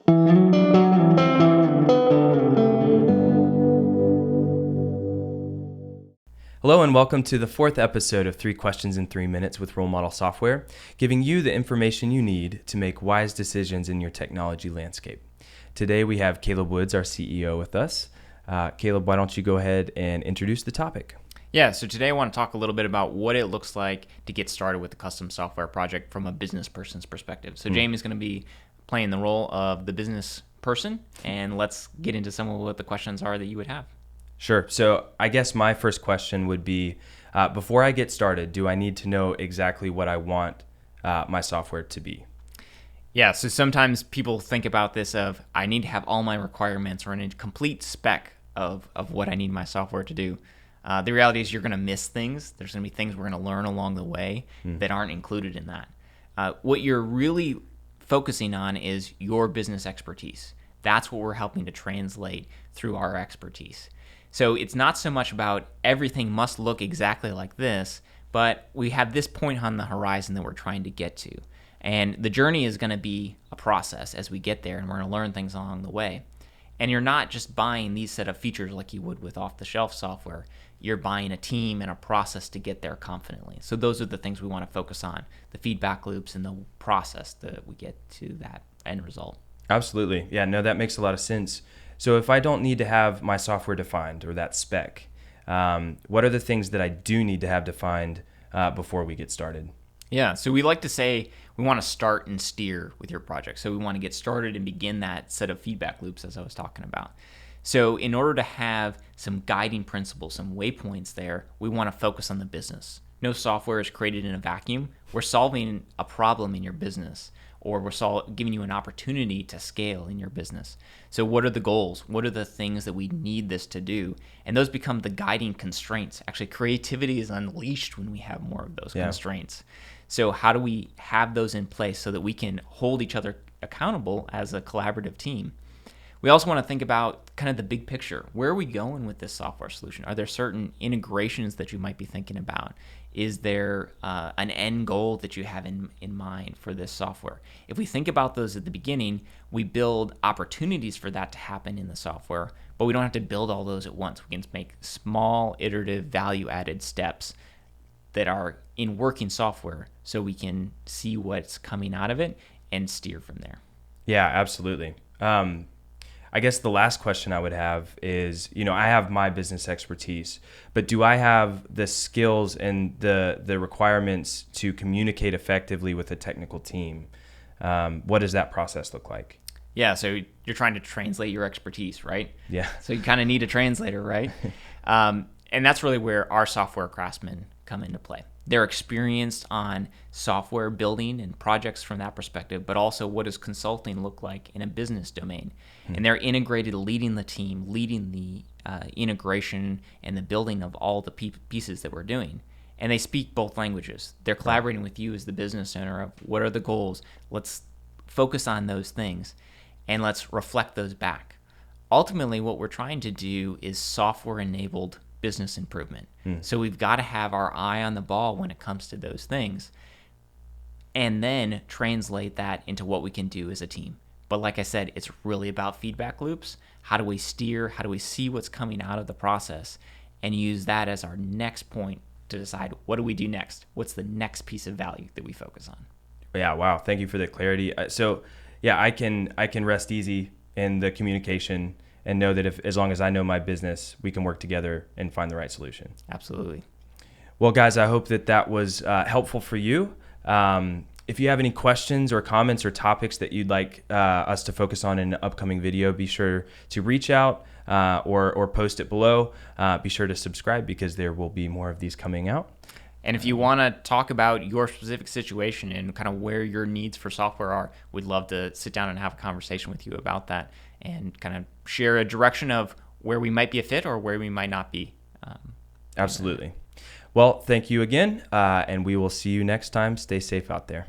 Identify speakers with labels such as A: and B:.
A: Hello and welcome to the fourth episode of 3 Questions in 3 Minutes with RoleModel Software, giving you the information you need to make wise decisions in your technology landscape. Today we have Caleb Woods, our CEO, with us. Caleb, why don't you go ahead and introduce the topic?
B: Yeah, so today I want to talk a little bit about what it looks like to get started with a custom software project from a business person's perspective. So Jamey's going to be playing the role of the business person, and let's get into some of what the questions are that you would have.
A: Sure. So I guess my first question would be, before I get started, do I need to know exactly what I want my software to be?
B: Yeah, so sometimes people think about this of, I need to have all my requirements or a complete spec of what I need my software to do. The reality is you're going to miss things. There's going to be things we're going to learn along the way that aren't included in that. What you're really focusing on is your business expertise. That's what we're helping to translate through our expertise. So it's not so much about everything must look exactly like this, but we have this point on the horizon that we're trying to get to. And the journey is going to be a process as we get there, and we're going to learn things along the way. And you're not just buying these set of features like you would with off-the-shelf software. You're buying a team and a process to get there confidently. So those are the things we want to focus on, the feedback loops and the process that we get to that end result.
A: Absolutely. Yeah, no, that makes a lot of sense. So if I don't need to have my software defined or that spec, what are the things that I do need to have defined before we get started?
B: Yeah, so we like to say we want to start and steer with your project. So we want to get started and begin that set of feedback loops as I was talking about. So in order to have some guiding principles, some waypoints there, we want to focus on the business. No software is created in a vacuum. We're solving a problem in your business, or we're giving you an opportunity to scale in your business. So what are the goals? What are the things that we need this to do? And those become the guiding constraints. Actually, creativity is unleashed when we have more of those constraints. So how do we have those in place so that we can hold each other accountable as a collaborative team? We also want to think about kind of the big picture. Where are we going with this software solution? Are there certain integrations that you might be thinking about? Is there an end goal that you have in mind for this software? If we think about those at the beginning, we build opportunities for that to happen in the software, but we don't have to build all those at once. We can make small, iterative, value-added steps that are in working software so we can see what's coming out of it and steer from there.
A: Yeah, absolutely. I guess the last question I would have is, I have my business expertise, but do I have the skills and the requirements to communicate effectively with a technical team? What does that process look like?
B: Yeah, so you're trying to translate your expertise, right?
A: Yeah.
B: So you kind of need a translator, right? And that's really where our software craftsmen come into play. They're experienced on software building and projects from that perspective, but also what does consulting look like in a business domain? And they're integrated, leading the team, leading the integration and the building of all the pieces that we're doing. And they speak both languages. They're collaborating with you as the business owner of what are the goals. Let's focus on those things and let's reflect those back. Ultimately, what we're trying to do is software-enabled business improvement. So we've got to have our eye on the ball when it comes to those things and then translate that into what we can do as a team. But like I said, it's really about feedback loops. How do we steer? How do we see what's coming out of the process and use that as our next point to decide what do we do next? What's the next piece of value that we focus on?
A: Yeah, wow. Thank you for the clarity. So yeah, I can rest easy in the communication and know that as long as I know my business, we can work together and find the right solution.
B: Absolutely.
A: Well, guys, I hope that was helpful for you. If you have any questions or comments or topics that you'd like us to focus on in an upcoming video, be sure to reach out or post it below. Be sure to subscribe because there will be more of these coming out.
B: And if you want to talk about your specific situation and kind of where your needs for software are, we'd love to sit down and have a conversation with you about that and kind of share a direction of where we might be a fit or where we might not be.
A: Absolutely. Well, thank you again, and we will see you next time. Stay safe out there.